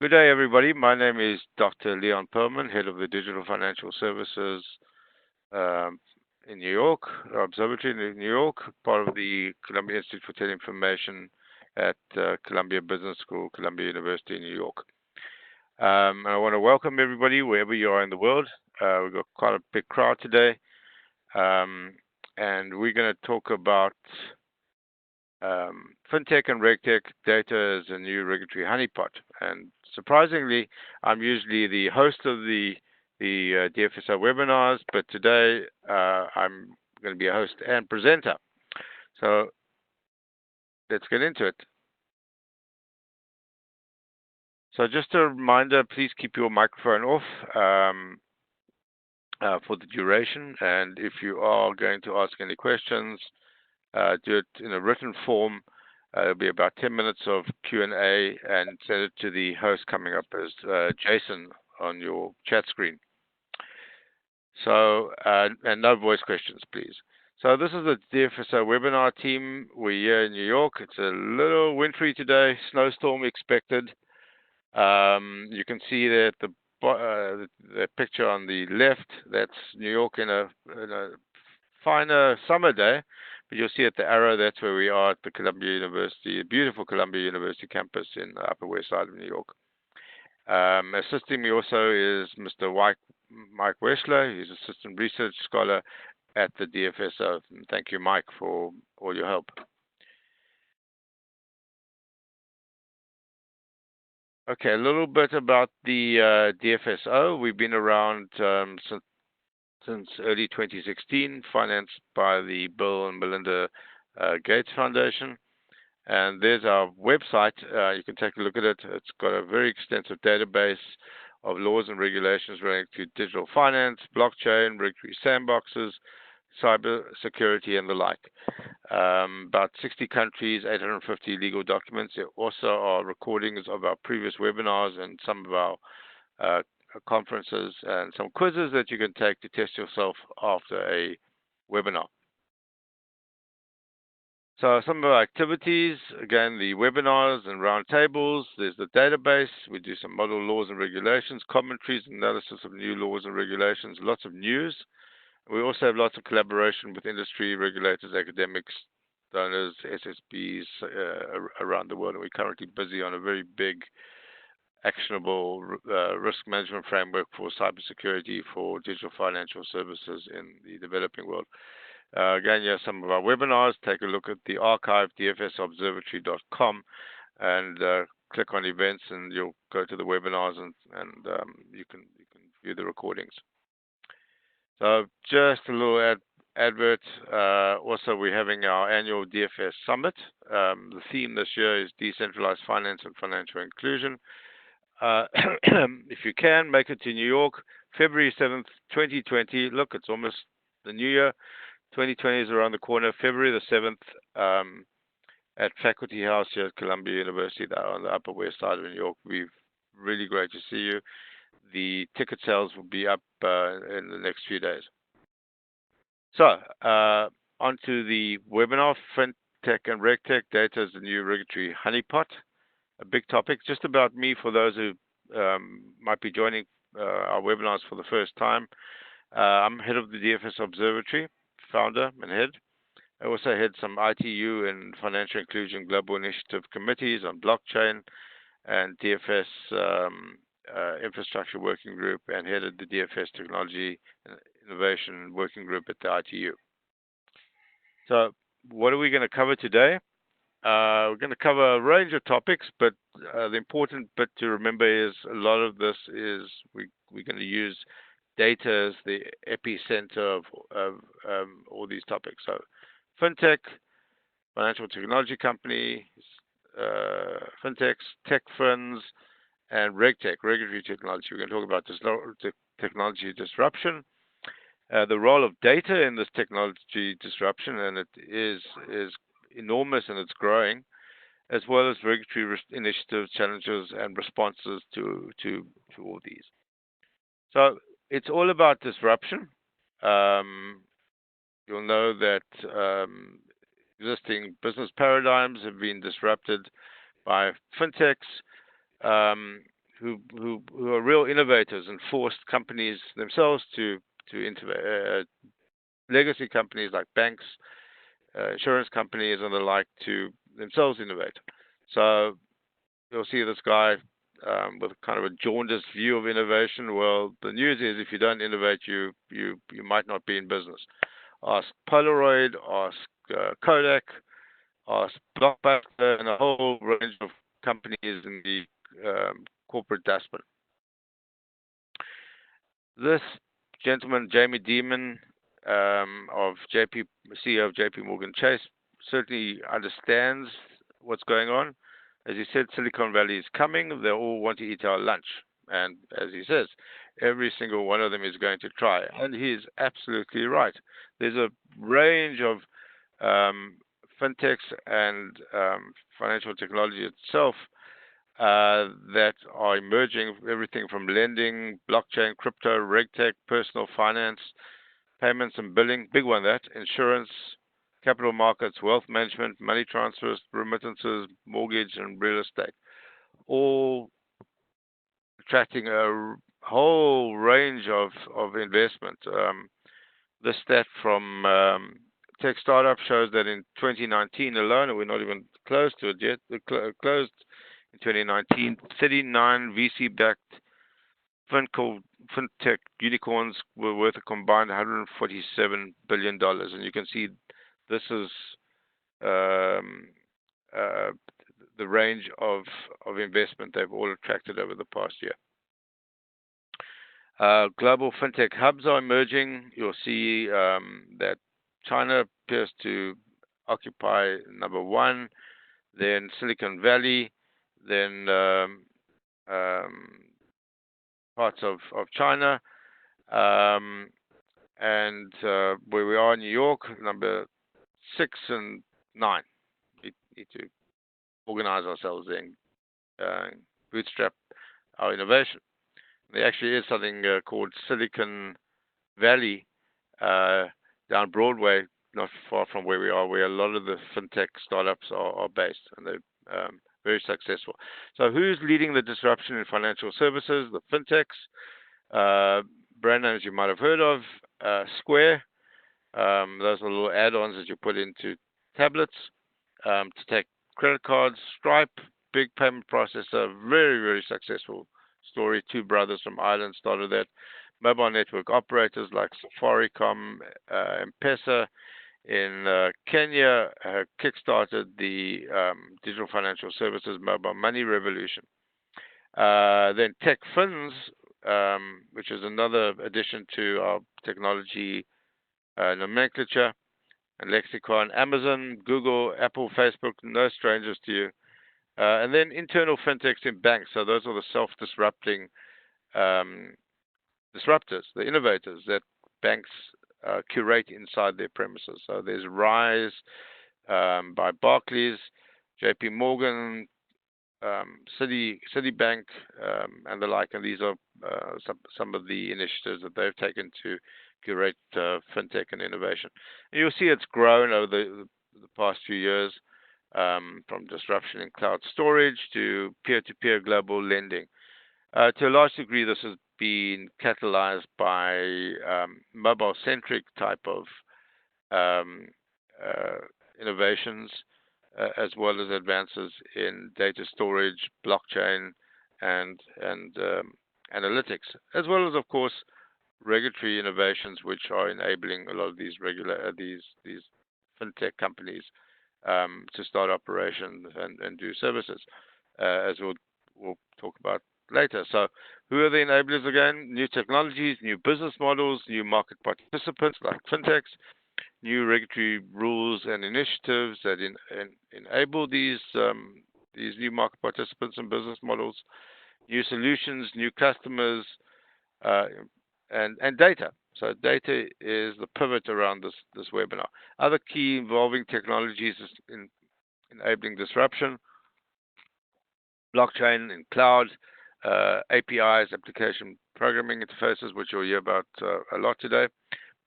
Good day, everybody. My name is Dr. Leon Perlman, head of the Digital Financial Services in New York, Observatory in New York, part of the Columbia Institute for Tele-Information at Columbia Business School, Columbia University in New York. And I want to welcome everybody wherever you are in the world. We've got quite a big crowd today, and we're going to talk about Fintech and RegTech data as a new regulatory honeypot. And surprisingly, I'm usually the host of the DFSO webinars, but today I'm going to be a host and presenter. So let's get into it. So just a reminder, please keep your microphone off for the duration. And if you are going to ask any questions, do it in a written form. It'll be about 10 minutes of Q&A, and send it to the host coming up as Jason on your chat screen. So, and no voice questions, please. So this is the DFSO webinar team. We're here in New York. It's a little wintry today, snowstorm expected. You can see that the picture on the left, that's New York in a finer summer day. But you'll see at the arrow, that's where we are at the Columbia University, beautiful Columbia University campus in the Upper West Side of New York. Assisting me also is Mr. Mike Weschler. He's Assistant Research Scholar at the DFSO. And thank you, Mike, for all your help. Okay, a little bit about the DFSO. We've been around since early 2016, financed by the Bill and Melinda Gates Foundation. And there's our website. You can take a look at it. It's got a very extensive database of laws and regulations relating to digital finance, blockchain, regulatory sandboxes, cyber security, and the like. About 60 countries, 850 legal documents. There also are recordings of our previous webinars and some of our conferences, and some quizzes that you can take to test yourself after a webinar. So some of our activities, again, the webinars and roundtables. There's the database. We do some model laws and regulations, commentaries, analysis of new laws and regulations, lots of news. We also have lots of collaboration with industry, regulators, academics, donors, SSBs around the world. And we're currently busy on a very big actionable risk management framework for cybersecurity for digital financial services in the developing world. Again, yeah, some of our webinars. Take a look at the archive, dfsobservatory.com, and click on events, and you'll go to the webinars, and you can view the recordings. So just a little advert. Also, we're having our annual DFS Summit. The theme this year is decentralized finance and financial inclusion. If you can, make it to New York, February 7th, 2020. Look, it's almost the new year. 2020 is around the corner. February the 7th at Faculty House here at Columbia University, on the Upper West Side of New York. We're really great to see you. The ticket sales will be up in the next few days. So, on to the webinar, Fintech and RegTech data as the new regulatory honeypot. A big topic. Just about me, for those who might be joining our webinars for the first time. I'm head of the DFS Observatory, founder and head. I also head some ITU and Financial Inclusion Global Initiative committees on blockchain and DFS Infrastructure Working Group, and headed the DFS Technology and Innovation Working Group at the ITU. So what are we going to cover today? We're going to cover a range of topics, but the important bit to remember is a lot of this is we're going to use data as the epicenter of all these topics. So Fintech, financial technology companies, Fintechs, tech funds, and RegTech, regulatory technology. We're going to talk about technology disruption, the role of data in this technology disruption, and it is enormous and it's growing, as well as regulatory initiatives, challenges, and responses to all these. So it's all about disruption. You'll know that existing business paradigms have been disrupted by fintechs, who are real innovators and forced companies themselves to innovate. Legacy companies like banks, insurance companies, and the like to themselves innovate. So you'll see this guy with kind of a jaundiced view of innovation. Well, the news is if you don't innovate, you might not be in business. Ask Polaroid, ask Kodak, ask Blockbuster, and a whole range of companies in the corporate dustbin. This gentleman, Jamie Dimon, CEO of JP Morgan Chase, certainly understands what's going on. As he said, Silicon Valley is coming. They all want to eat our lunch. And as he says, every single one of them is going to try. And he is absolutely right. There's a range of fintechs and financial technology itself that are emerging, everything from lending, blockchain, crypto, regtech, personal finance, payments and billing, big one that, insurance, capital markets, wealth management, money transfers, remittances, mortgage, and real estate, all attracting a whole range of investment. The stat from Tech Startup shows that in 2019 alone, and we're not even close to it yet, closed in 2019, 39 VC-backed fintech unicorns were worth a combined $147 billion. And you can see this is the range of investment they've all attracted over the past year. Global fintech hubs are emerging. You'll see that China appears to occupy number one, then Silicon Valley, then parts of China, and where we are in New York, number 6 and 9. We need to organize ourselves and bootstrap our innovation. There actually is something called Silicon Valley down Broadway, not far from where we are, where a lot of the fintech startups are based, and they're very successful. So who's leading the disruption in financial services? The fintechs, brand names you might have heard of, Square. Those are little add-ons that you put into tablets to take credit cards. Stripe, big payment processor, very, very successful story. Two brothers from Ireland started that. Mobile network operators like Safaricom, M-Pesa in Kenya kickstarted the Digital Financial Services mobile money revolution. Then Tech Fins, which is another addition to our technology nomenclature and lexicon. Amazon, Google, Apple, Facebook, no strangers to you. And then internal fintechs in banks. So those are the self-disrupting disruptors, the innovators that banks curate inside their premises. So there's Rise by Barclays, JP Morgan, Citibank, and the like. And these are some of the initiatives that they've taken to curate fintech and innovation. And you'll see it's grown over the past few years, from disruption in cloud storage to peer-to-peer global lending. To a large degree, this has been catalyzed by mobile-centric type of innovations, as well as advances in data storage, blockchain, and analytics, as well as, of course, regulatory innovations, which are enabling a lot of these these fintech companies to start operations and do services, as we'll talk about later. So who are the enablers again? New technologies, new business models, new market participants like fintechs, new regulatory rules and initiatives that enable these new market participants and business models, new solutions, new customers, and data. So data is the pivot around this webinar. Other key involving technologies is in enabling disruption, blockchain and cloud, APIs, application programming interfaces, which you'll hear about a lot today.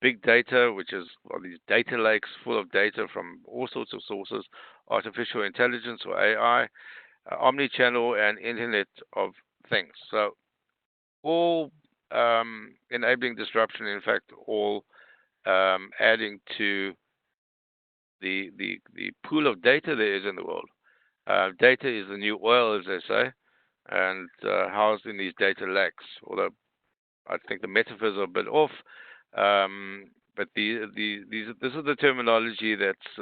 Big data, which is these data lakes full of data from all sorts of sources, artificial intelligence or AI, omnichannel and Internet of things. So all enabling disruption, in fact, all adding to the pool of data there is in the world. Data is the new oil, as they say, and housed in these data lakes. Although I think the metaphors are a bit off, but this is the terminology that's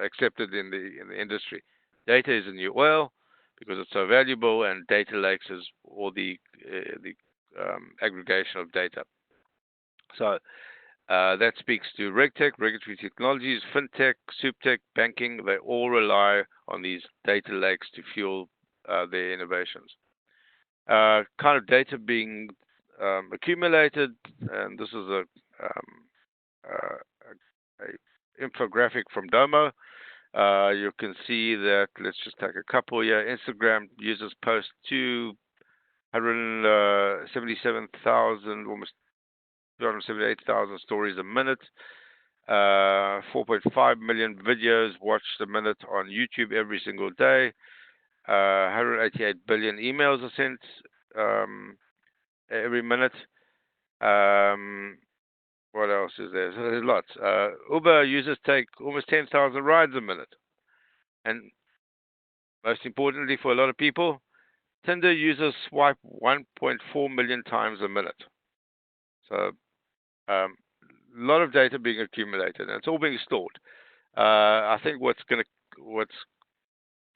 accepted in the industry. Data is the new oil because it's so valuable, and data lakes is all the aggregation of data. So that speaks to RegTech, regulatory technologies, Fintech, SupTech, banking. They all rely on these data lakes to fuel their innovations. Kind of data being accumulated, and this is a infographic from Domo. You can see that, let's just take a couple here. Instagram users post 277,000, almost 278,000 stories a minute. 4.5 million videos watched a minute on YouTube every single day. 188 billion emails are sent every minute. What else is there? So there's lots. Uber users take almost 10,000 rides a minute. And most importantly for a lot of people, Tinder users swipe 1.4 million times a minute. So a lot of data being accumulated, and it's all being stored. I think what's going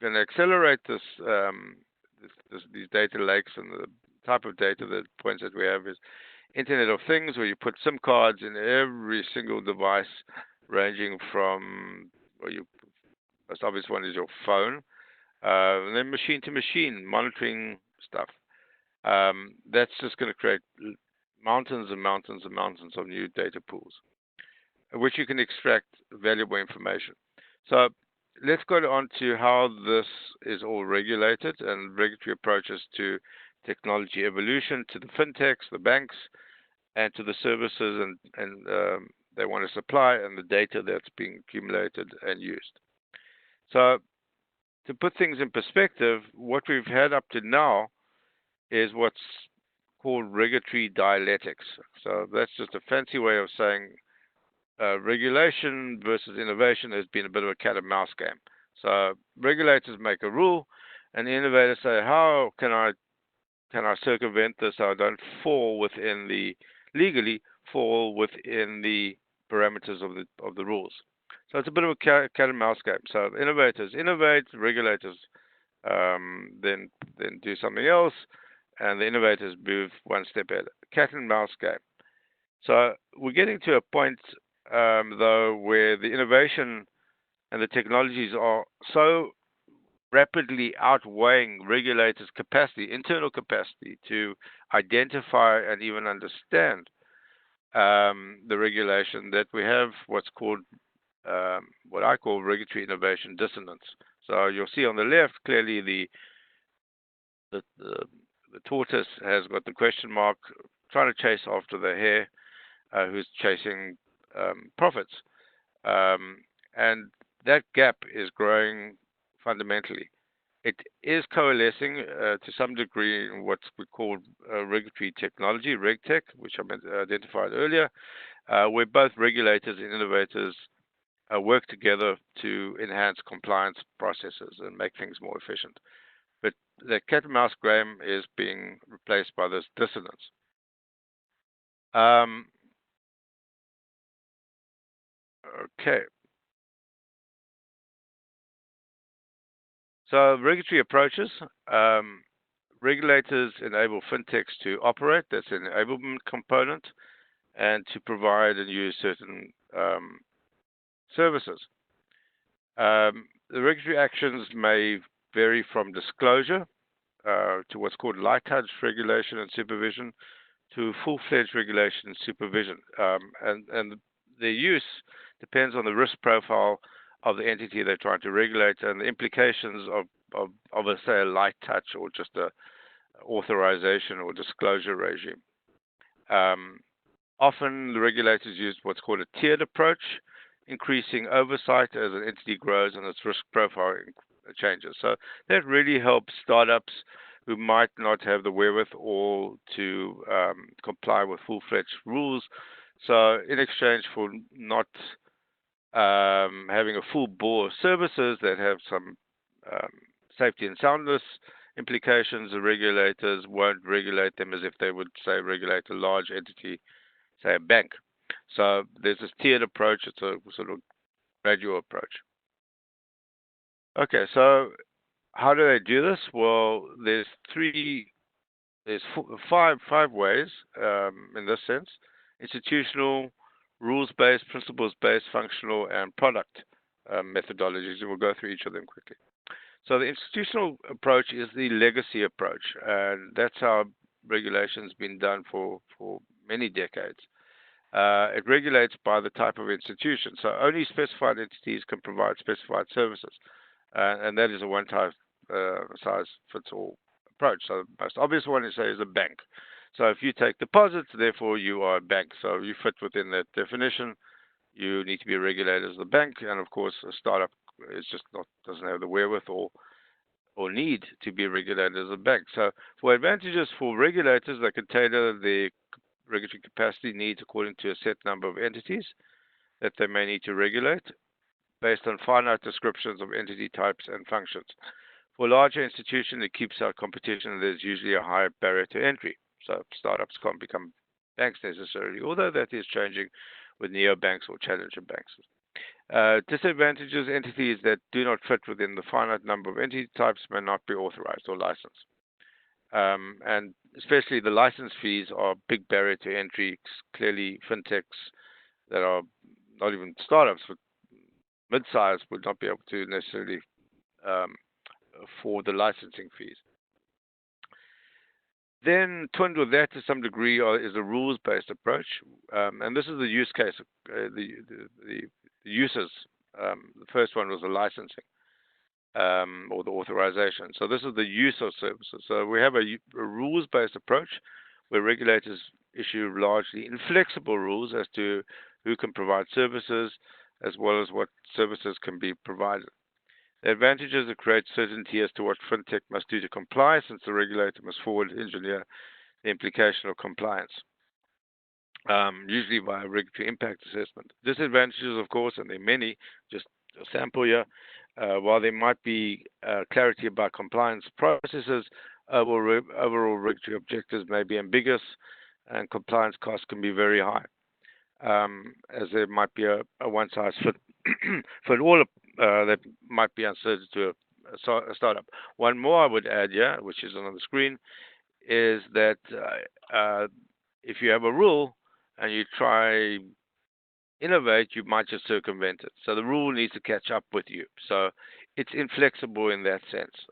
to accelerate these data lakes and the type of data, the points that we have, is Internet of Things, where you put SIM cards in every single device, ranging from, most obvious one is your phone, and then machine to machine monitoring stuff. That's just going to create mountains and mountains and mountains of new data pools, which you can extract valuable information. So let's go on to how this is all regulated and regulatory approaches to technology evolution, to the fintechs, the banks, and to the services and they want to supply, and the data that's being accumulated and used. So to put things in perspective, what we've had up to now is what's called regulatory dialectics. So that's just a fancy way of saying regulation versus innovation has been a bit of a cat and mouse game. So regulators make a rule, and the innovators say, how can I circumvent this so I don't legally fall within the parameters of the rules? So it's a bit of a cat and mouse game. So innovators innovate, regulators then do something else, and the innovators move one step ahead. Cat and mouse game. So we're getting to a point, though, where the innovation and the technologies are so rapidly outweighing regulators' capacity, internal capacity, to identify and even understand the regulation, that we have what's called, what I call regulatory innovation dissonance. So you'll see on the left clearly the tortoise has got the question mark, trying to chase after the hare, who's chasing profits, and that gap is growing fundamentally. It is coalescing to some degree in what we call regulatory technology, RegTech, which I identified earlier, where both regulators and innovators work together to enhance compliance processes and make things more efficient. But the cat and mouse game is being replaced by this dissonance. Okay. So regulatory approaches. Regulators enable fintechs to operate. That's an enablement component, and to provide and use certain services. The regulatory actions may vary from disclosure to what's called light touch regulation and supervision, to full-fledged regulation and supervision. And their use depends on the risk profile of the entity they're trying to regulate, and the implications of say, a light touch or just a authorization or disclosure regime. Often the regulators use what's called a tiered approach, increasing oversight as an entity grows and its risk profile changes. So that really helps startups who might not have the wherewithal to comply with full-fledged rules. So in exchange for not having a full bore of services that have some safety and soundness implications, the regulators won't regulate them as if they would, say, regulate a large entity, say a bank. So there's this tiered approach. It's a sort of gradual approach. Okay, so how do they do this? Well, there's five ways in this sense: institutional, rules-based, principles-based, functional, and product methodologies. And we'll go through each of them quickly. So the institutional approach is the legacy approach, and that's how regulation's been done for many decades. It regulates by the type of institution. So only specified entities can provide specified services, and that is a one-size-fits-all approach. So the most obvious one is, say, is a bank. So if you take deposits, therefore you are a bank. So you fit within that definition. You need to be regulated as a bank, and of course, a startup is just doesn't have the wherewithal or need to be regulated as a bank. So for advantages for regulators, they can tailor the regulatory capacity needs according to a set number of entities that they may need to regulate based on finite descriptions of entity types and functions. For larger institutions, it keeps out competition, and there's usually a higher barrier to entry. So startups can't become banks necessarily, although that is changing with neobanks or challenger banks. Disadvantages: entities that do not fit within the finite number of entity types may not be authorized or licensed. And especially the license fees are a big barrier to entry. Clearly, fintechs that are not even startups, but mid-size, would not be able to necessarily afford the licensing fees. Then, twinned with that to some degree is a rules-based approach, and this is the use case, the uses. The first one was the licensing or the authorization. So this is the use of services. So we have a rules-based approach where regulators issue largely inflexible rules as to who can provide services as well as what services can be provided. The advantages: it creates certainty as to what fintech must do to comply, since the regulator must forward engineer the implication of compliance, usually via regulatory impact assessment. Disadvantages, of course, and there are many, just a sample here. While there might be clarity about compliance processes, overall regulatory objectives may be ambiguous, and compliance costs can be very high, as there might be a one-size-fit-all that might be uncertain to a startup. One more I would add here, which is on the screen, is that if you have a rule and you try innovate, you might just circumvent it. So the rule needs to catch up with you. So it's inflexible in that sense.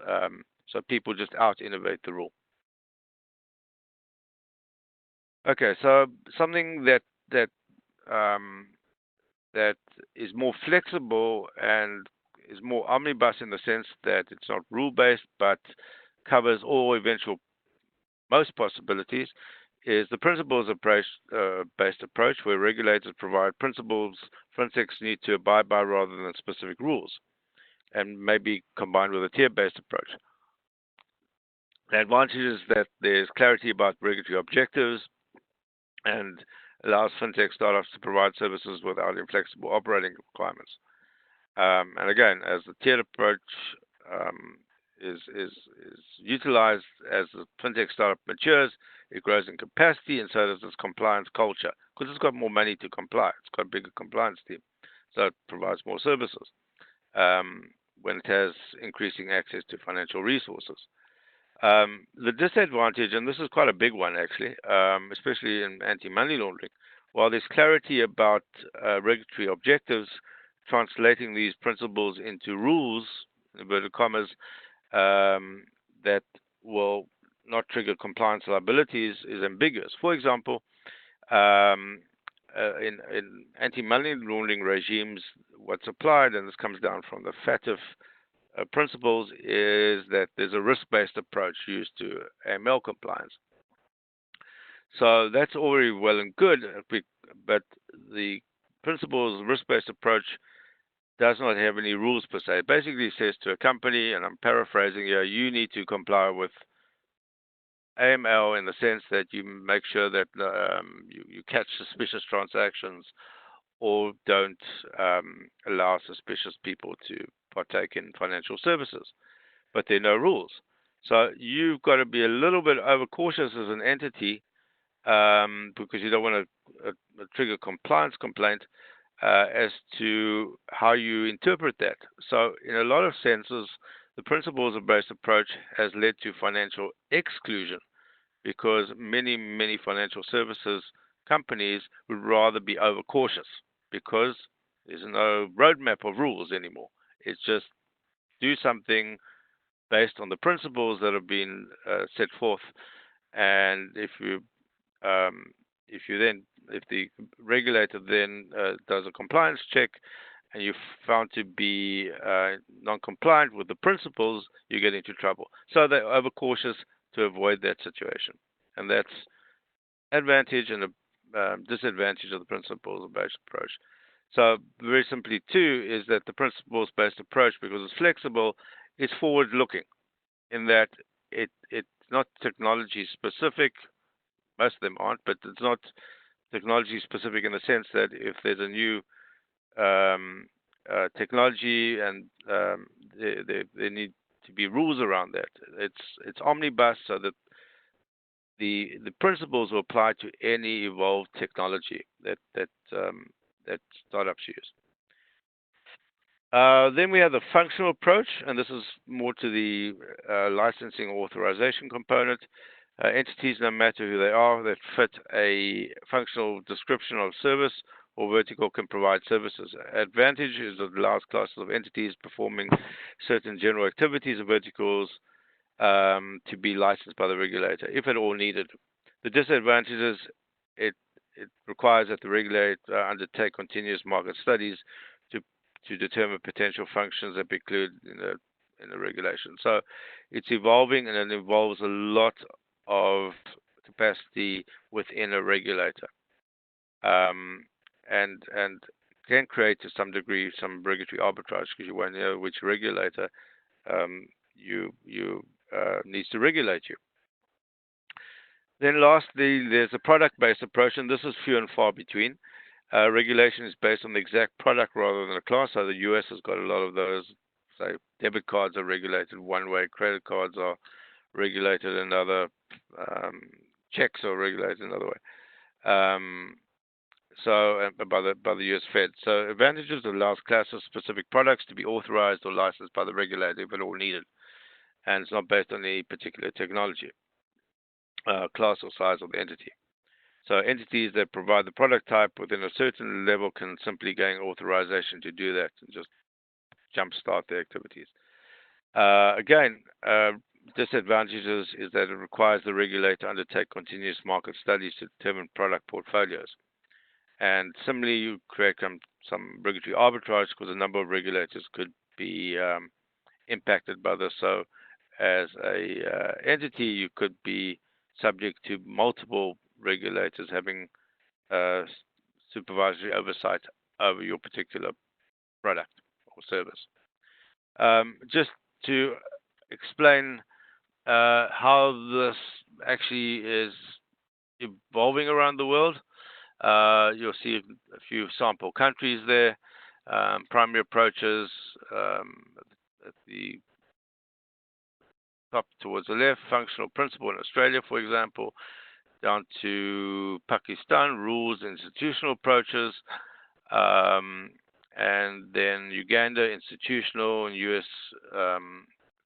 So people just out-innovate the rule. Okay, so something that is more flexible and is more omnibus in the sense that it's not rule-based but covers all most possibilities, is the principles-based approach, where regulators provide principles fintechs need to abide by rather than specific rules, and maybe combined with a tier-based approach. The advantage is that there's clarity about regulatory objectives and allows fintech startups to provide services without inflexible operating requirements. And again, as the tiered approach is utilized as the fintech startup matures, it grows in capacity, and so does its compliance culture, because it's got more money to comply. It's got a bigger compliance team, so it provides more services when it has increasing access to financial resources. The disadvantage, and this is quite a big one actually, especially in anti-money laundering, while there's clarity about regulatory objectives, translating these principles into rules, in inverted commas, that will not trigger compliance liabilities is ambiguous. For example, in anti-money laundering regimes, what's applied, and this comes down from the FATF principles, is that there's a risk-based approach used to AML compliance. So that's already well and good, but the principles risk-based approach does not have any rules per se. It basically says to a company, and I'm paraphrasing here, you need to comply with AML in the sense that you make sure that you catch suspicious transactions or don't allow suspicious people to partake in financial services. But there are no rules. So you've got to be a little bit overcautious as an entity because you don't want to trigger compliance complaint as to how you interpret that. So in a lot of senses, the principles-based approach has led to financial exclusion because many financial services companies would rather be overcautious because there's no roadmap of rules anymore. It's just do something based on the principles that have been set forth, and um, if the regulator then does a compliance check and you're found to be non-compliant with the principles, you get into trouble. So they're overcautious to avoid that situation, and that's advantage and a disadvantage of the principles-based approach. So very simply, too, is that the principles-based approach, because it's flexible, is forward-looking in that it's not technology specific. Most of them aren't, but it's not technology specific in the sense that if there's a new technology and there need to be rules around that. It's omnibus, so that the principles will apply to any evolved technology that startups use. Then we have the functional approach, and this is more to the licensing authorization component. Entities, no matter who they are, that fit a functional description of service or vertical can provide services. Advantage is that allows classes of entities performing certain general activities or verticals to be licensed by the regulator, if at all needed. The disadvantage is it requires that the regulator undertake continuous market studies to determine potential functions that be included in the regulation. So it's evolving, and it involves a lot of capacity within a regulator, and can create to some degree some regulatory arbitrage because you won't know which regulator needs to regulate you. Then lastly, there's a product-based approach, and this is few and far between. Regulation is based on the exact product rather than a class. So the US has got a lot of those. Say debit cards are regulated one way, credit cards are regulated another, checks are regulated another way. So by the US Fed. So advantages allows classes specific products to be authorized or licensed by the regulator if at all needed, and it's not based on any particular technology, class or size of the entity. So entities that provide the product type within a certain level can simply gain authorization to do that and just jumpstart their activities. Again, disadvantages is that it requires the regulator to undertake continuous market studies to determine product portfolios. And similarly, you create some regulatory arbitrage because a number of regulators could be impacted by this. So as a entity, you could be subject to multiple regulators having supervisory oversight over your particular product or service. Just to explain how this actually is evolving around the world, you'll see a few sample countries there, primary approaches at the top towards the left, functional principle in Australia, for example, down to Pakistan, rules, institutional approaches, and then Uganda, institutional, and US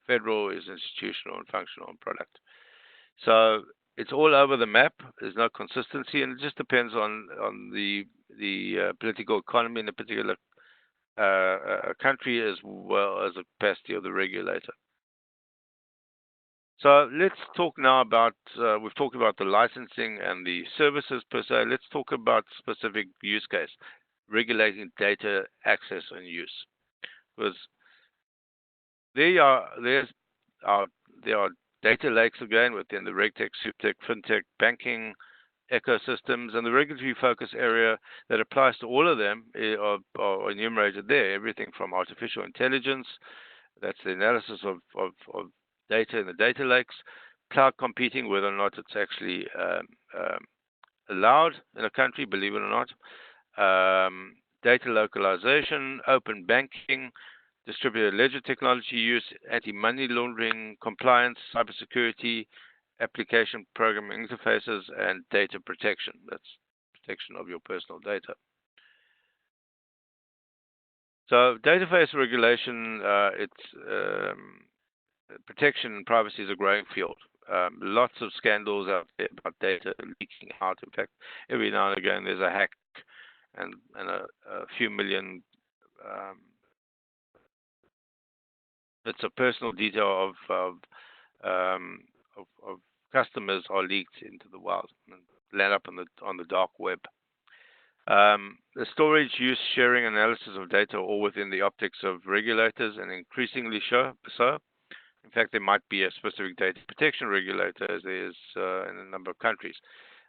federal is institutional and functional and product. So it's all over the map. There's no consistency, and it just depends on the political economy in a particular country as well as the capacity of the regulator. So let's talk now about, we've talked about the licensing and the services per se. Let's talk about specific use case, regulating data access and use. Because there are data lakes again within the RegTech, SupTech, Fintech, banking ecosystems, and the regulatory focus area that applies to all of them are enumerated there. Everything from artificial intelligence, that's the analysis of data in the data lakes, cloud computing, whether or not it's actually allowed in a country, believe it or not. Data localization, open banking, distributed ledger technology use, anti-money laundering, compliance, cybersecurity, application programming interfaces, and data protection. That's protection of your personal data. So database regulation, protection and privacy is a growing field. Lots of scandals out there about data leaking out. In fact, every now and again there's a hack and a few million bits of personal detail of customers are leaked into the wild and land up on the dark web. The storage, use, sharing, analysis of data are all within the optics of regulators, and increasingly so. In fact, there might be a specific data protection regulator, as there is in a number of countries.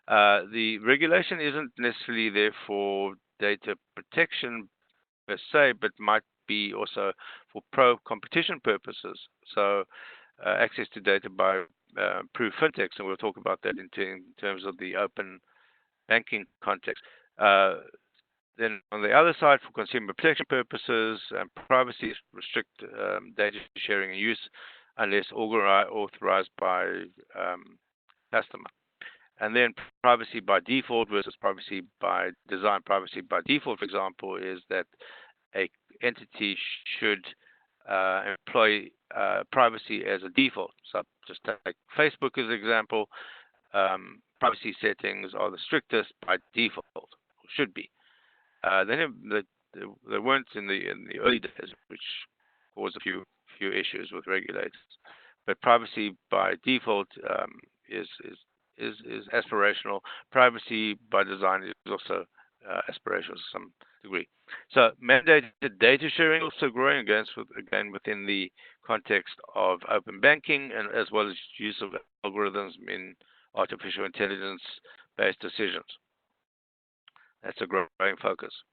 The regulation isn't necessarily there for data protection per se, but might be also for pro-competition purposes. So access to data by approved fintechs, and we'll talk about that in terms of the open banking context. Then on the other side, for consumer protection purposes and privacy, restrict data sharing and use unless authorized by customer. And then privacy by default versus privacy by design. Privacy by default, for example, is that a entity should employ privacy as a default. So just take Facebook as an example. Privacy settings are the strictest by default, or should be. Then they weren't in the early days, which caused a few issues with regulators. But privacy by default is aspirational. Privacy by design is also aspirational to some degree. So mandated data sharing also growing again within the context of open banking, and as well as use of algorithms in artificial intelligence-based decisions. That's a growing focus.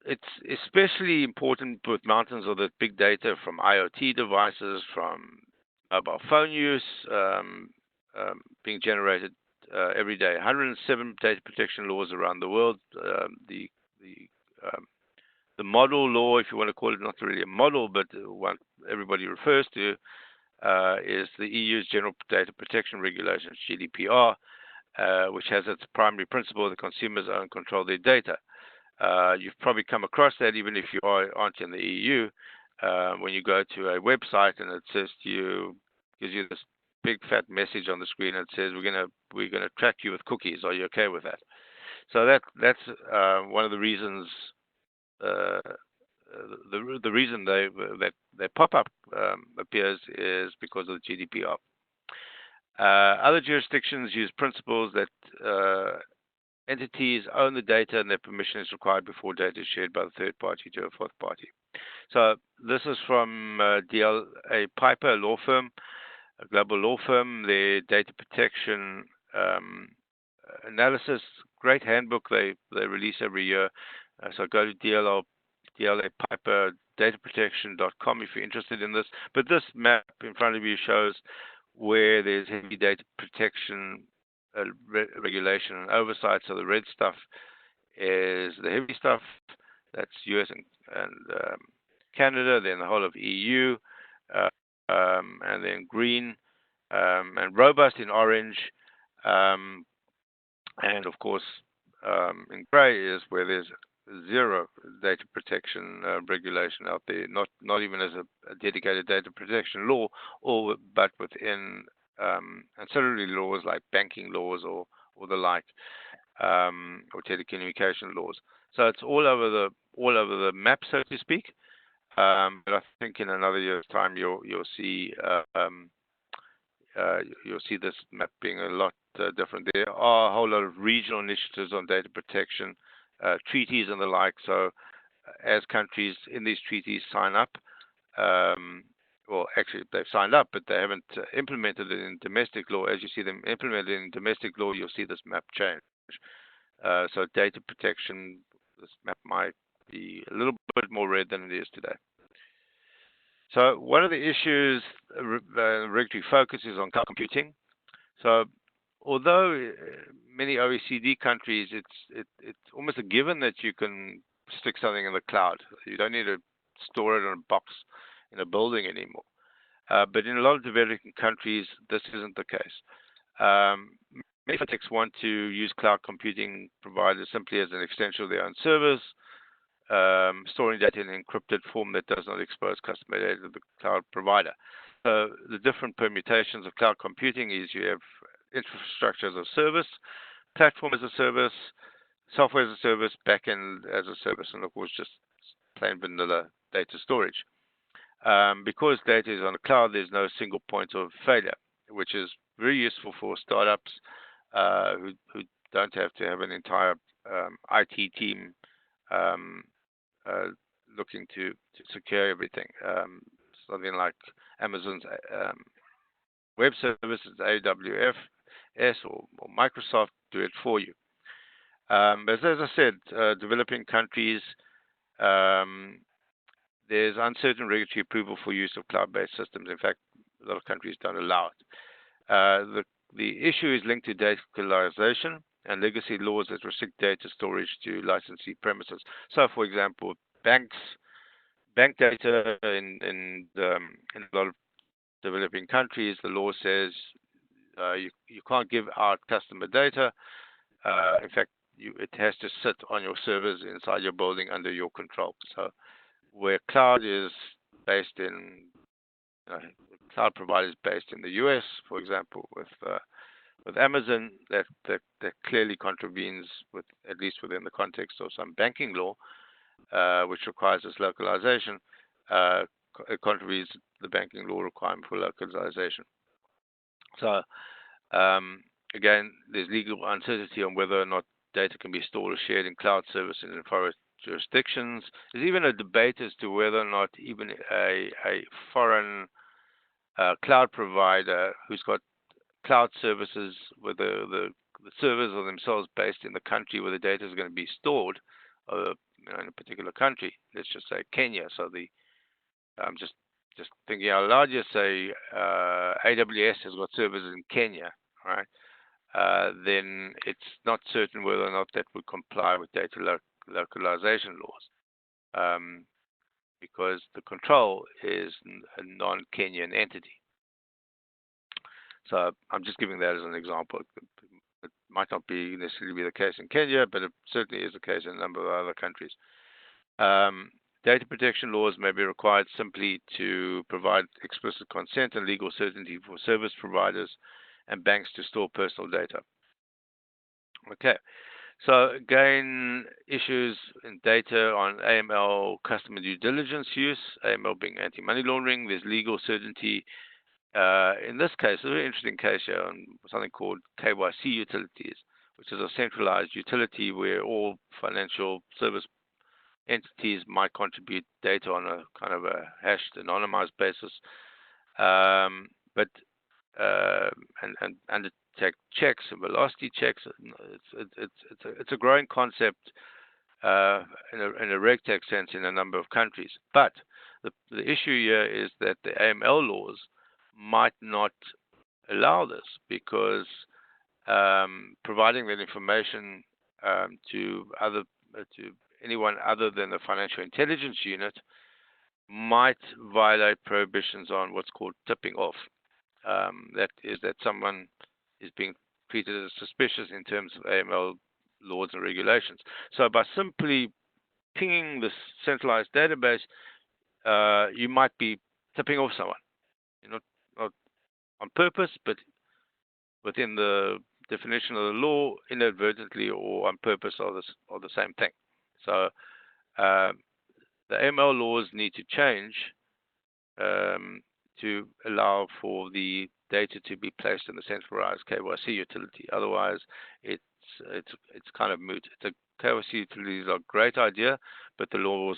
It's especially important with mountains of the big data from IoT devices, from mobile phone use being generated every day. 107 data protection laws around the world. The model law, if you want to call it, not really a model, but one everybody refers to, is the EU's General Data Protection Regulations, GDPR, which has its primary principle that consumers own control of their data. You've probably come across that even if you aren't in the EU. When you go to a website and it says to you, gives you this big fat message on the screen and says we're gonna track you with cookies. Are you okay with that? So that's one of the reasons. The reason they pop up appears is because of the GDPR. Other jurisdictions use principles that entities own the data and their permission is required before data is shared by the third party to a fourth party. So this is from DLA Piper, a law firm, a global law firm. Their data protection analysis, great handbook they release every year. So go to DLA Piper dataprotection.com if you're interested in this. But this map in front of you shows where there's heavy data protection regulation and oversight. So the red stuff is the heavy stuff. That's US and Canada, then the whole of EU, and then green and robust in orange. And of course, in gray is where there's zero data protection regulation out there, not even as a dedicated data protection law, but within ancillary laws like banking laws or the like, or telecommunication laws. So it's all over the map, so to speak. But I think in another year's time you'll see this map being a lot different. There are a whole lot of regional initiatives on data protection, treaties and the like. So as countries in these treaties sign up, well, actually they've signed up, but they haven't implemented it in domestic law. As you see them implemented in domestic law, you'll see this map change. So data protection, this map might be a little bit more red than it is today. So one of the issues regulatory focus is on cloud computing. So although many OECD countries, it's almost a given that you can stick something in the cloud. You don't need to store it in a box in a building anymore. But in a lot of developing countries, this isn't the case. Many fintechs want to use cloud computing providers simply as an extension of their own service, storing data in an encrypted form that does not expose customer data to the cloud provider. So the different permutations of cloud computing is you have infrastructure as a service, platform as a service, software as a service, backend as a service, and of course just plain vanilla data storage. Because data is on the cloud, there's no single point of failure, which is very useful for startups who don't have to have an entire IT team looking to secure everything. Something like Amazon's web services, AWS or Microsoft do it for you. But as I said, developing countries, there's uncertain regulatory approval for use of cloud-based systems. In fact, a lot of countries don't allow it. The issue is linked to data localization and legacy laws that restrict data storage to licensee premises. So, for example, bank data in a lot of developing countries, the law says you can't give out customer data. In fact, it has to sit on your servers inside your building under your control. So, where cloud is based in, cloud providers based in the US, for example, with Amazon, that clearly contravenes, at least within the context of some banking law, which requires this localization, it contravenes the banking law requirement for localization. So, again, there's legal uncertainty on whether or not data can be stored or shared in cloud services in foreign jurisdictions. There's even a debate as to whether or not even a foreign cloud provider who's got cloud services where the servers are themselves based in the country where the data is going to be stored, in a particular country. Let's just say Kenya. So I'm just thinking out loud. Just say AWS has got servers in Kenya, right? Then it's not certain whether or not that would comply with data localization laws, because the control is a non-Kenyan entity. So I'm just giving that as an example. It might not be necessarily be the case in Kenya, but it certainly is the case in a number of other countries. Data protection laws may be required simply to provide explicit consent and legal certainty for service providers and banks to store personal data. Okay, so again, issues in data on AML customer due diligence use, AML being anti-money laundering. There's legal certainty. In this case, a very interesting case here on something called Kyc Utilities, which is a centralized utility where all financial service entities might contribute data on a kind of a hashed, anonymized basis, and undertake checks and velocity checks. It's a growing concept in a RegTech sense in a number of countries. But the issue here is that the AML laws might not allow this because providing that information to anyone other than the financial intelligence unit might violate prohibitions on what's called tipping off. That is that someone is being treated as suspicious in terms of AML laws and regulations. So by simply pinging this centralized database, you might be tipping off someone. Not on purpose, but within the definition of the law, inadvertently or on purpose are the same thing. So the AML laws need to change to allow for the data to be placed in the centralized KYC utility. Otherwise, it's kind of moot. The KYC utilities are a great idea, but the laws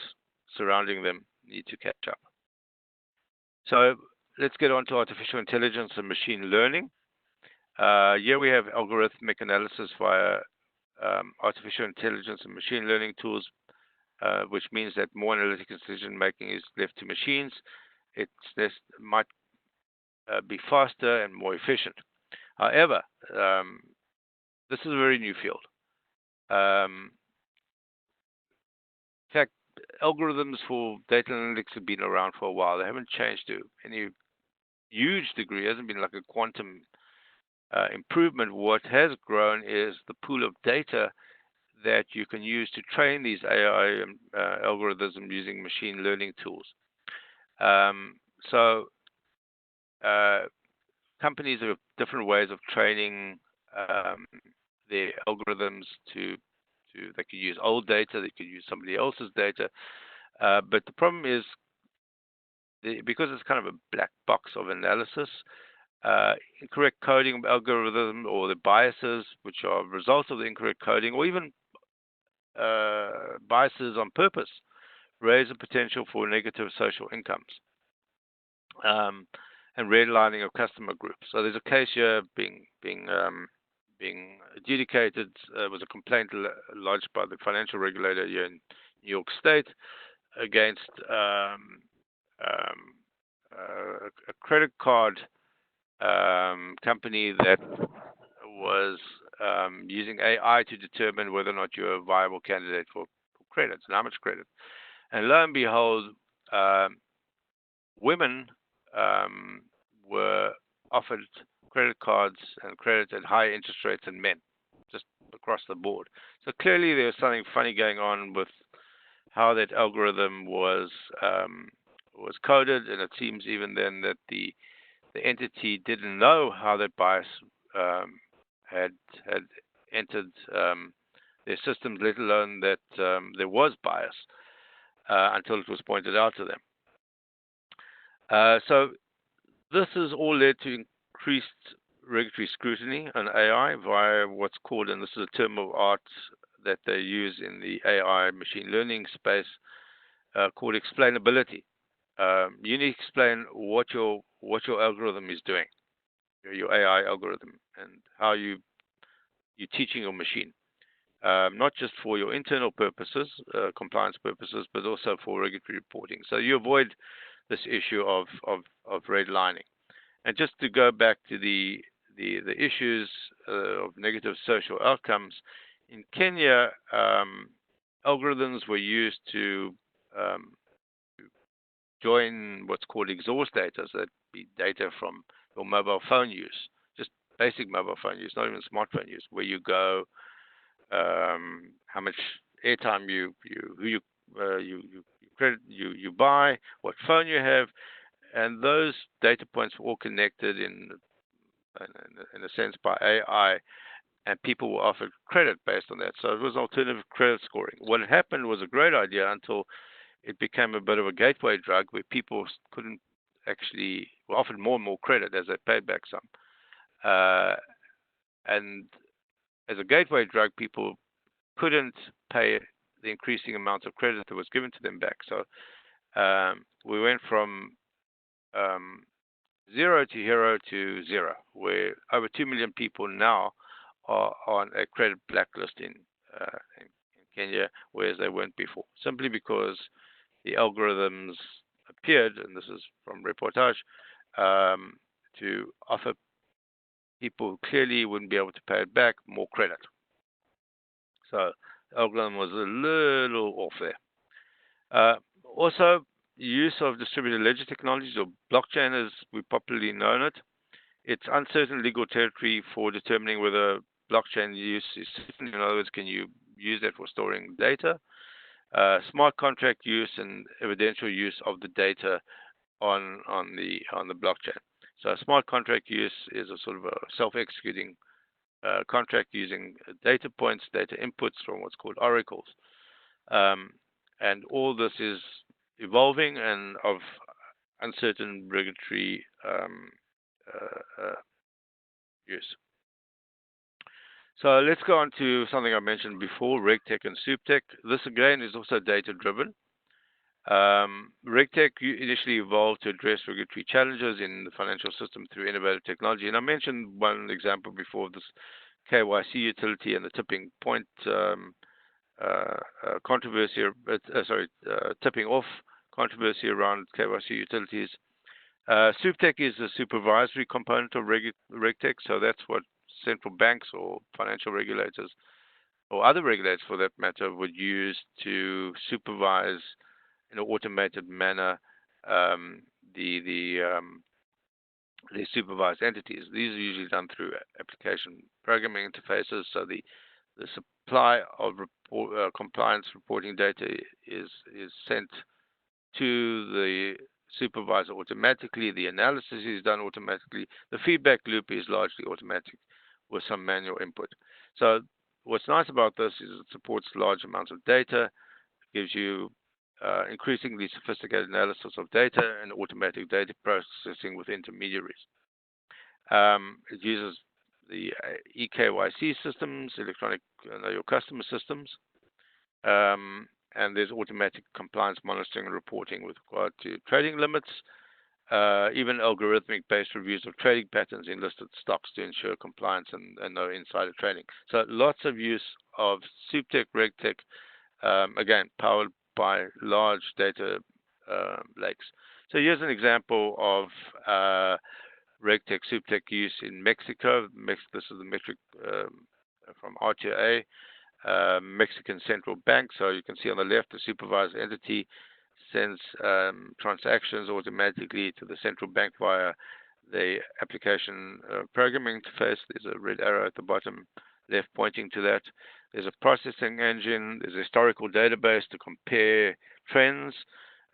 surrounding them need to catch up. So let's get on to artificial intelligence and machine learning. Here we have algorithmic analysis via artificial intelligence and machine learning tools, which means that more analytical decision making is left to machines might be faster and more efficient. However, this is a very new field. In fact, algorithms for data analytics have been around for a while. They haven't changed to any huge degree. It hasn't been like a quantum improvement. What has grown is the pool of data that you can use to train these AI algorithms using machine learning tools. So companies have different ways of training their algorithms they could use old data, they could use somebody else's data. But the problem is, because it's kind of a black box of analysis, incorrect coding of algorithm or the biases, which are results of the incorrect coding, or even biases on purpose, raise the potential for negative social incomes and redlining of customer groups. So there's a case here being adjudicated. Was a complaint lodged by the financial regulator here in New York State against a credit card company that was using AI to determine whether or not you're a viable candidate for credits and how much credit. And lo and behold, women were offered credit cards and credit at higher interest rates than men, just across the board. So clearly there was something funny going on with how that algorithm was coded, and it seems even then that the entity didn't know how that bias had entered their systems, let alone that there was bias until it was pointed out to them. So this has all led to increased regulatory scrutiny on AI via what's called, and this is a term of art that they use in the AI machine learning space, called explainability. You need to explain what your algorithm is doing, your AI algorithm, and how you're teaching your machine, not just for your internal purposes, compliance purposes, but also for regulatory reporting. So you avoid this issue of redlining. And just to go back to the issues of negative social outcomes, in Kenya, algorithms were used to join what's called exhaust data, so that'd be data from your mobile phone use, just basic mobile phone use, not even smartphone use, where you go, how much airtime you buy, what phone you have, and those data points were all connected in a sense by AI, and people were offered credit based on that. So it was alternative credit scoring. What happened was a great idea until it became a bit of a gateway drug where people couldn't actually were offered more and more credit as they paid back some. And as a gateway drug, people couldn't pay the increasing amount of credit that was given to them back. So we went from zero to hero to zero, where over 2 million people now are on a credit blacklist in Kenya, whereas they weren't before, simply because the algorithms appeared, and this is from reportage, to offer people who clearly wouldn't be able to pay it back more credit. So the algorithm was a little off there. Also, use of distributed ledger technologies, or blockchain as we popularly known it. It's uncertain legal territory for determining whether blockchain use is certain. In other words, can you use that for storing data? Smart contract use and evidential use of the data on the blockchain. So smart contract use is a sort of a self-executing contract using data points, data inputs from what's called oracles. And all this is evolving and of uncertain regulatory use. So let's go on to something I mentioned before, RegTech and SupTech. This again is also data-driven. RegTech initially evolved to address regulatory challenges in the financial system through innovative technology. And I mentioned one example before, this Kyc Utility and the tipping point controversy, tipping off controversy around KYC utilities. SupTech is a supervisory component of RegTech, so that's what central banks or financial regulators or other regulators for that matter would use to supervise in an automated manner the supervised entities. These are usually done through application programming interfaces, so the supply of compliance reporting data is sent to the supervisor automatically. The analysis is done automatically. The feedback loop is largely automatic with some manual input. So what's nice about this is it supports large amounts of data, gives you increasingly sophisticated analysis of data and automatic data processing with intermediaries. It uses the eKYC systems, electronic know your customer systems, and there's automatic compliance monitoring and reporting with regard to trading limits, even algorithmic-based reviews of trading patterns in listed stocks to ensure compliance and no insider trading. So lots of use of SupTech, RegTech, again, powered by large data lakes. So here's an example of RegTech, SupTech use in Mexico. This is the metric from RTA. Mexican Central Bank. So you can see on the left, the supervised entity sends transactions automatically to the central bank via the application programming interface. There's a red arrow at the bottom left pointing to that. There's a processing engine. There's a historical database to compare trends.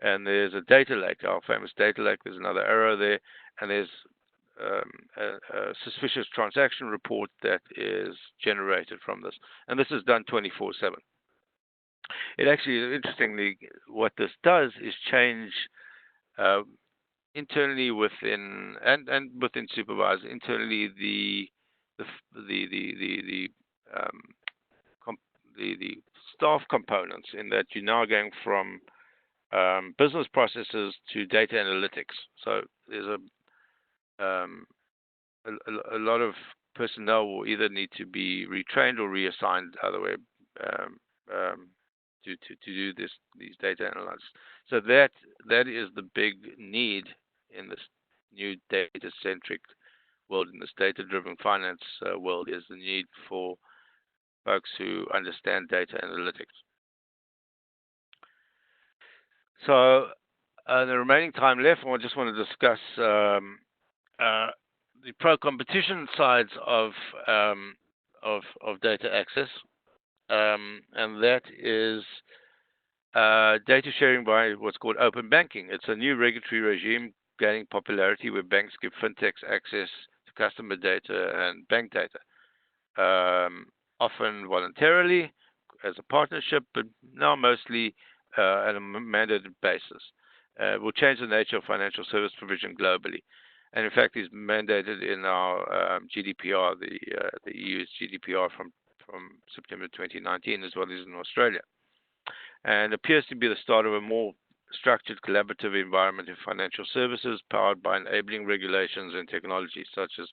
And there's a data lake, our famous data lake. There's another arrow there. And there's a suspicious transaction report that is generated from this. And this is done 24/7. It actually, interestingly, what this does is change internally within and within supervisor internally the staff components, in that you're now going from business processes to data analytics. So there's a lot of personnel will either need to be retrained or reassigned other way to do these data analysis. So that is the big need in this new data-centric world, in this data-driven finance world, is the need for folks who understand data analytics. So the remaining time left, I just want to discuss the pro-competition sides of data access, and that is data sharing by what's called open banking. It's a new regulatory regime gaining popularity where banks give fintechs access to customer data and bank data, often voluntarily as a partnership, but now mostly at a mandated basis. Will change the nature of financial service provision globally. And in fact, is mandated in our GDPR, the EU's GDPR from September 2019, as well as in Australia. And appears to be the start of a more structured collaborative environment in financial services, powered by enabling regulations and technologies such as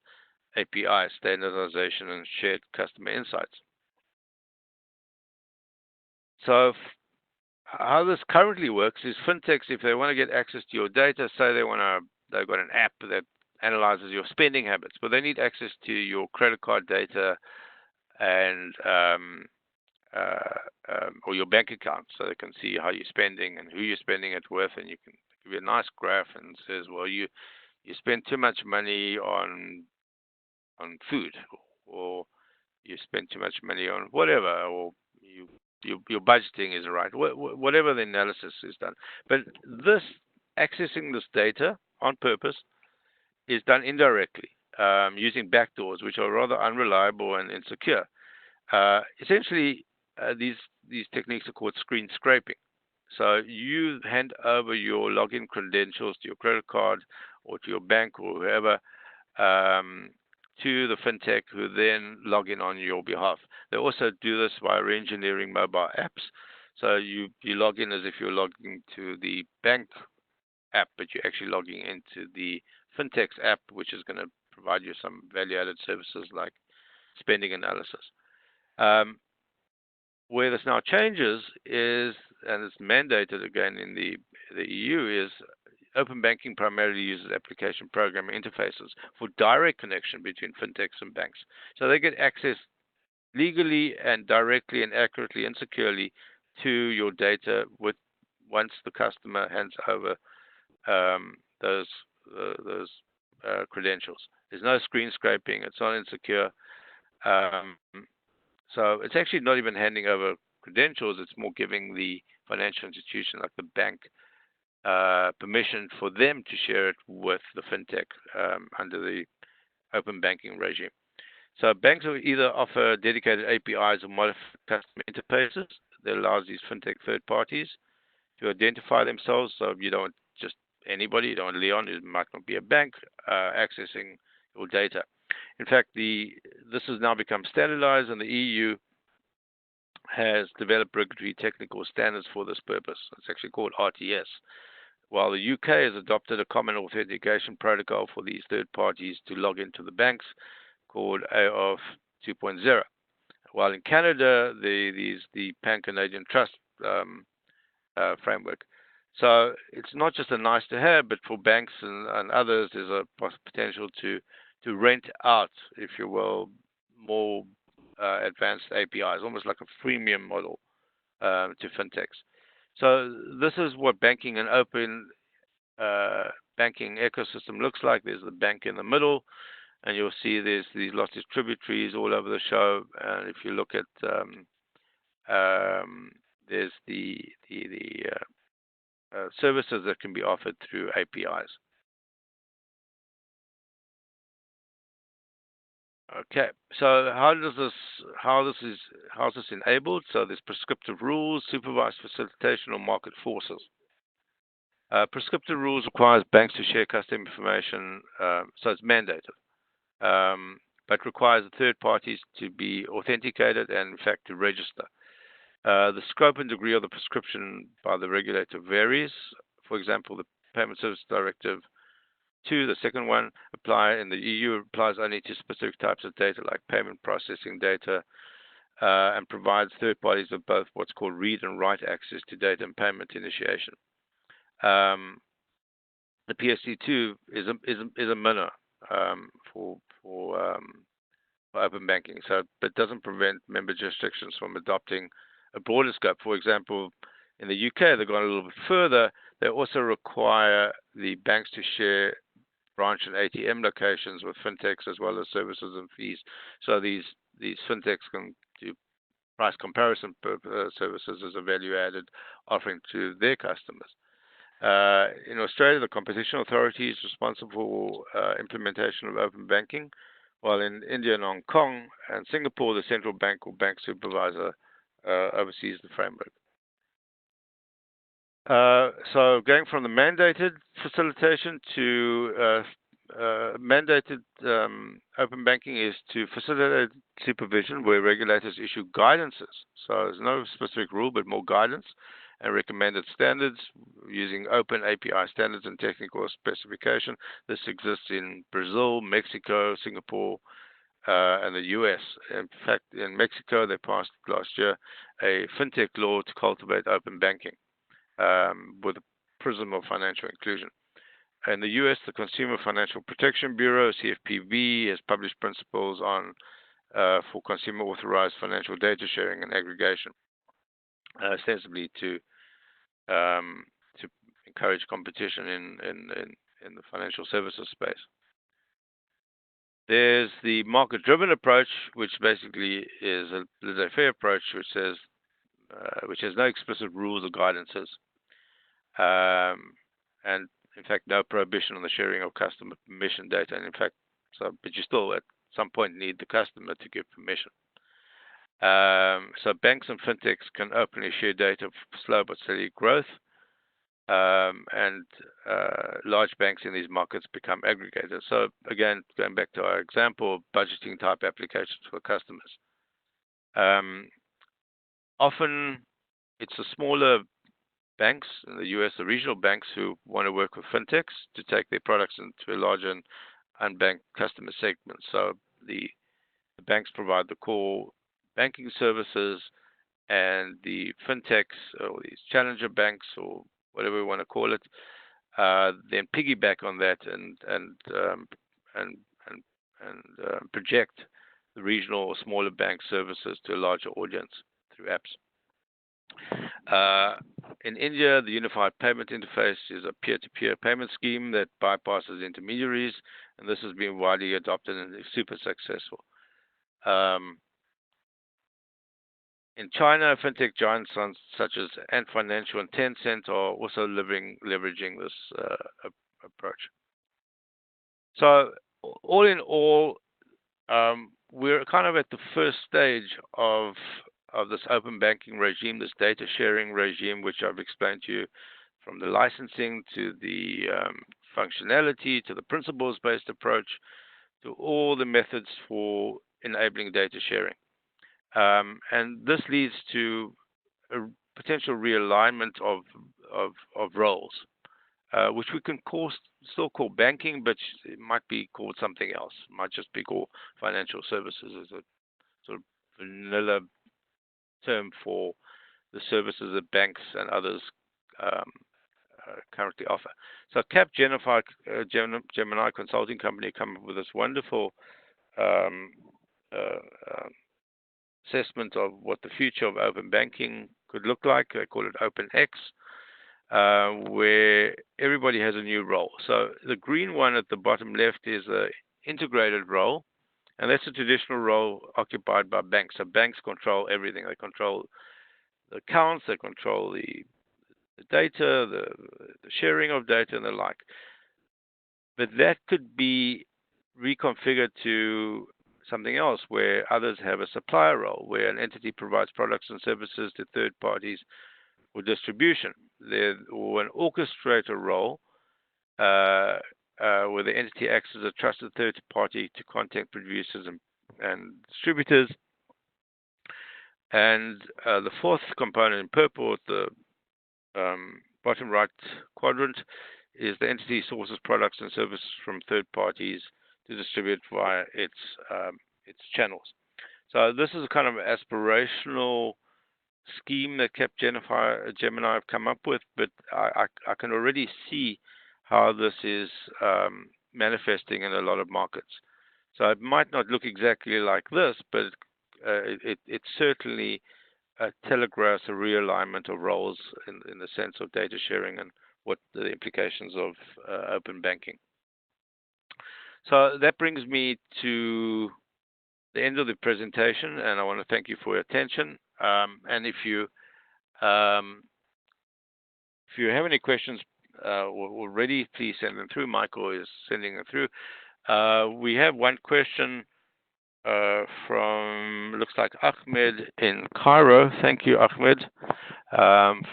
API, standardization, and shared customer insights. So how this currently works is fintechs, if they want to get access to your data, say they've got an app that analyzes your spending habits, but they need access to your credit card data and or your bank account, so they can see how you're spending and who you're spending it with, and you can give you a nice graph and says, well, you spend too much money on food, or you spend too much money on whatever, or your budgeting isn't right, whatever the analysis is done. But accessing this data on purpose is done indirectly, using backdoors, which are rather unreliable and insecure. Essentially, these techniques are called screen scraping. So you hand over your login credentials to your credit card or to your bank or whoever to the fintech, who then log in on your behalf. They also do this by re-engineering mobile apps. So you log in as if you're logging to the bank app, but you're actually logging into the fintech's app, which is going to provide you some value-added services like spending analysis. Where this now changes is and it's mandated again in the EU, is open banking primarily uses application programming interfaces for direct connection between fintechs and banks. So they get access legally and directly and accurately and securely to your data once the customer hands over those credentials. There's no screen scraping. It's not insecure. So it's actually not even handing over credentials. It's more giving the financial institution, like the bank, permission for them to share it with the fintech under the open banking regime. So banks will either offer dedicated APIs or modified customer interfaces that allows these fintech third parties to identify themselves. So you don't just anybody, you don't want Leon, who might not be a bank, accessing your data. In fact, this has now become standardized, and the EU has developed regulatory technical standards for this purpose. It's actually called RTS, while the UK has adopted a common authentication protocol for these third parties to log into the banks called AOF 2.0. While in Canada, the Pan-Canadian Trust framework. So it's not just a nice to have, but for banks and others, there's a potential to rent out, if you will, more advanced APIs, almost like a freemium model to fintechs. So this is what banking and open banking ecosystem looks like. There's the bank in the middle, and you'll see there's these lots of tributaries all over the show. And if you look at there's the services that can be offered through APIs. Okay, so how's this enabled? So there's prescriptive rules, supervised facilitation, or market forces. Prescriptive rules requires banks to share customer information, so it's mandated, but requires the third parties to be authenticated and, in fact, to register. The scope and degree of the prescription by the regulator varies. For example, the Payment Service Directive 2, the second one, in the EU applies only to specific types of data like payment processing data, and provides third parties with both what's called read and write access to data and payment initiation. The PSD2 is a minor for open banking, but doesn't prevent member jurisdictions from adopting a broader scope. For example, in the UK, they've gone a little bit further. They also require the banks to share branch and ATM locations with fintechs, as well as services and fees. So these fintechs can do price comparison services as a value-added offering to their customers. In Australia, the Competition Authority is responsible for implementation of open banking, while in India and Hong Kong and Singapore, the central bank or bank supervisor oversees the framework. So going from the mandated facilitation to mandated open banking is to facilitate supervision where regulators issue guidances. So there's no specific rule, but more guidance and recommended standards using open API standards and technical specification. This exists in Brazil, Mexico, Singapore, and the US. In fact, in Mexico, they passed last year a fintech law to cultivate open banking with a prism of financial inclusion. In the US, the Consumer Financial Protection Bureau, CFPB, has published principles on for consumer authorized financial data sharing and aggregation, ostensibly to encourage competition in the financial services space. There's the market-driven approach, which basically is a laissez-faire approach, which has no explicit rules or guidances, and in fact, no prohibition on the sharing of customer permission data. And in fact, but you still at some point need the customer to give permission. So banks and fintechs can openly share data for slow but steady growth, and large banks in these markets become aggregators. So again, going back to our example of budgeting type applications for customers. Often it's the smaller banks in the US, the regional banks, who want to work with fintechs to take their products into a larger and unbanked customer segment. So the banks provide the core banking services, and the fintechs or these challenger banks or whatever we want to call it, then piggyback on that and and project the regional or smaller bank services to a larger audience through apps. In India, the Unified Payment Interface is a peer-to-peer payment scheme that bypasses intermediaries, and this has been widely adopted and is super successful. In China, fintech giants such as Ant Financial and Tencent are also leveraging this approach. So, all in all, we're kind of at the first stage of this open banking regime, this data sharing regime, which I've explained to you, from the licensing to the functionality to the principles-based approach to all the methods for enabling data sharing. And this leads to a potential realignment of roles, which we can still call banking, but it might be called something else. It might just be called financial services as a sort of vanilla term for the services that banks and others currently offer. So Cap Gemini Consulting Company come up with this wonderful assessment of what the future of open banking could look like. They call it OpenX, where everybody has a new role. So the green one at the bottom left is an integrated role, and that's a traditional role occupied by banks. So banks control everything. They control the accounts, they control the data, the sharing of data, and the like. But that could be reconfigured to something else, where others have a supplier role, where an entity provides products and services to third parties for distribution, or an orchestrator role, where the entity acts as a trusted third party to content producers and distributors. And the fourth component in purple at the bottom right quadrant is the entity sources products and services from third parties to distribute via its channels. So this is a kind of aspirational scheme that Cap Gemini have come up with, but I can already see how this is manifesting in a lot of markets. So it might not look exactly like this, but it certainly telegraphs a realignment of roles in the sense of data sharing and what the implications of open banking. So that brings me to the end of the presentation, and I want to thank you for your attention. And if you have any questions already, please send them through. Michael is sending them through. We have one question from, looks like Ahmed in Cairo. Thank you, Ahmed,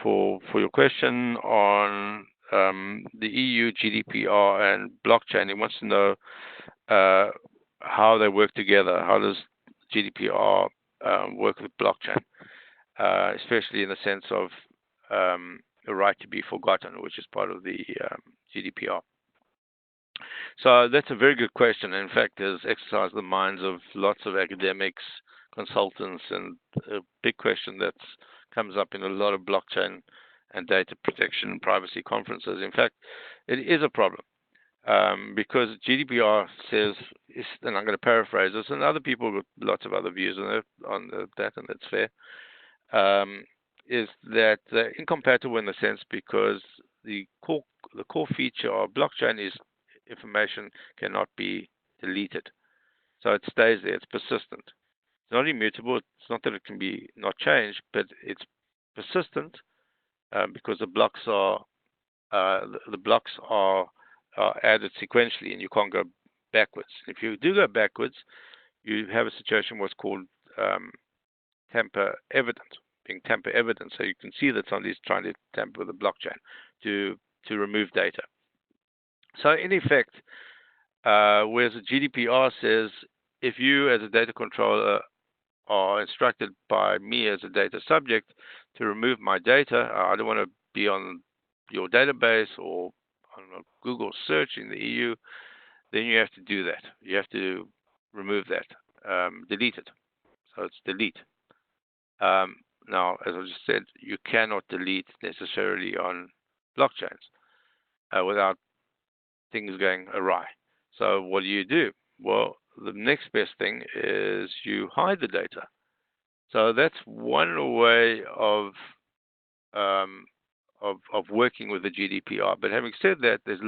for your question on the EU GDPR and blockchain. He wants to know how they work together. How does GDPR work with blockchain, especially in the sense of the right to be forgotten, which is part of the GDPR. So that's a very good question. In fact, has exercised the minds of lots of academics, consultants, and a big question that comes up in a lot of blockchain and data protection and privacy conferences. In fact, it is a problem because GDPR says, and I'm going to paraphrase this, and other people with lots of other views on that, and that's fair, is that they're incompatible in the sense because the core feature of blockchain is information cannot be deleted. So it stays there. It's persistent. It's not immutable. It's not that it can be not changed, but it's persistent because the blocks are added sequentially, and you can't go backwards. If you do go backwards, you have a situation what's called tamper evident, being tamper evident. So you can see that somebody's trying to tamper with the blockchain to remove data. So in effect, whereas the GDPR says, if you as a data controller are instructed by me as a data subject to remove my data, I don't want to be on your database or on a Google search in the EU, then you have to do that. You have to remove that, delete it. So it's delete. Now, as I just said, you cannot delete necessarily on blockchains without things going awry. So what do? Well, the next best thing is you hide the data. So that's one way of working with the GDPR. But having said that, there's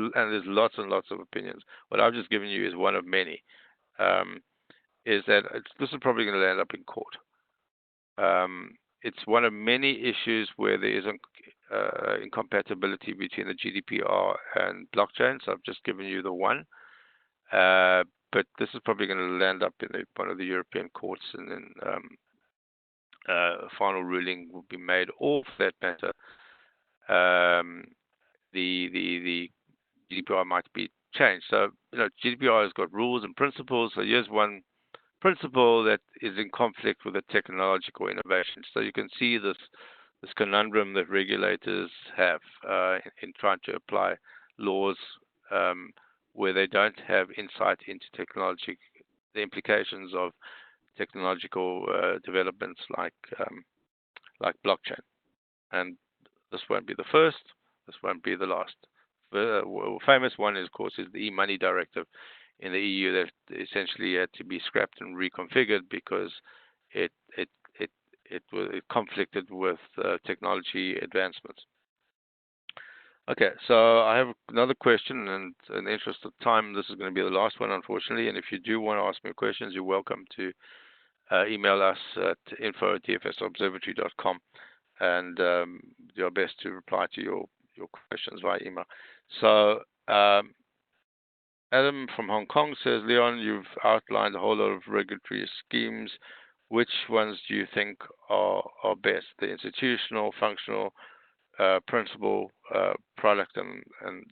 lots and lots of opinions. What I've just given you is one of many. Is that this is probably going to land up in court. It's one of many issues where there is incompatibility between the GDPR and blockchain. So I've just given you the one. But this is probably going to land up in one of the European courts, and then a final ruling will be made. Or for that matter, the GDPR might be changed. So GDPR has got rules and principles. So here's one principle that is in conflict with the technological innovation. So you can see this conundrum that regulators have in trying to apply laws where they don't have insight into technology, the implications of technological developments like blockchain. And this won't be the first. This won't be the last. The famous one, of course, is the e-money directive in the EU that essentially had to be scrapped and reconfigured because it conflicted with technology advancements. Okay, so I have another question, and in the interest of time, this is going to be the last one, unfortunately. And if you do want to ask me questions, you're welcome to email us at info@dfsobservatory.com, and do our best to reply to your questions via email. So Adam from Hong Kong says, Leon, you've outlined a whole lot of regulatory schemes. Which ones do you think are best? The institutional, functional, principal, product, and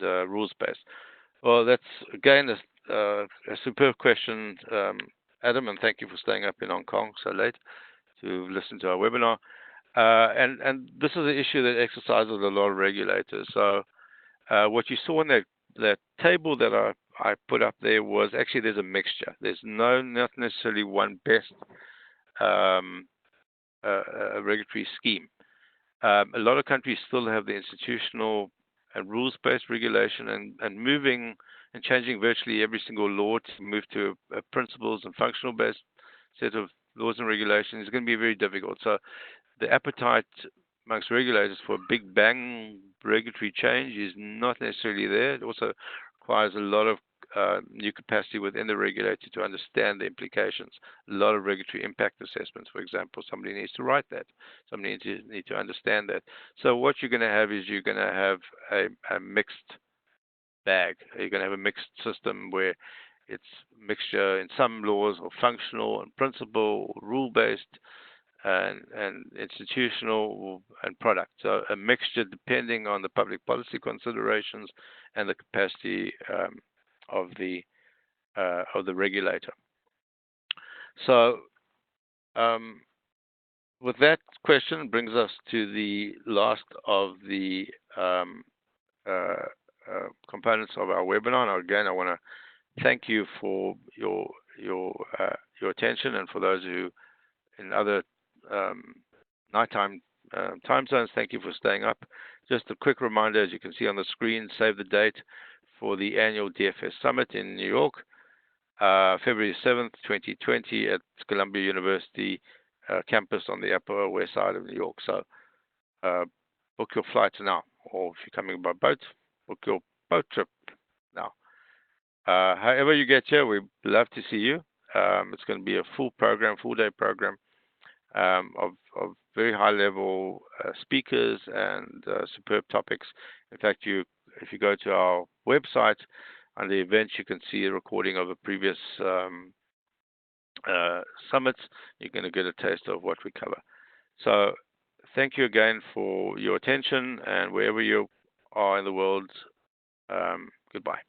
rules-based? Well, that's, again, a superb question, Adam, and thank you for staying up in Hong Kong so late to listen to our webinar. And this is an issue that exercises a lot of regulators. So what you saw in that table that I put up there was actually there's a mixture. There's not necessarily one best regulatory scheme. A lot of countries still have the institutional and rules-based regulation, and moving and changing virtually every single law to move to a principles and functional-based set of laws and regulations is going to be very difficult. So the appetite amongst regulators for a big bang regulatory change is not necessarily there. It also requires a lot of new capacity within the regulator to understand the implications. A lot of regulatory impact assessments, for example. Somebody needs to write that. Somebody needs to understand that. So what you're going to have is you're going to have a mixed bag. You're going to have a mixed system where it's mixture in some laws of functional and principle, rule-based, and institutional and product. So a mixture depending on the public policy considerations and the capacity of the regulator. So with that question brings us to the last of the components of our webinar. Now, again, I want to thank you for your attention, and for those who in other nighttime time zones, thank you for staying up. Just a quick reminder, as you can see on the screen, save the date for the annual DFS Summit in New York, February 7th, 2020 at Columbia University campus on the Upper West Side of New York. So book your flights now, or if you're coming by boat, book your boat trip now. However you get here, we'd love to see you. It's going to be a full day program of very high-level speakers and superb topics. In fact, if you go to our website, under events, you can see a recording of a previous summits. You're going to get a taste of what we cover. So thank you again for your attention, and wherever you are in the world, goodbye.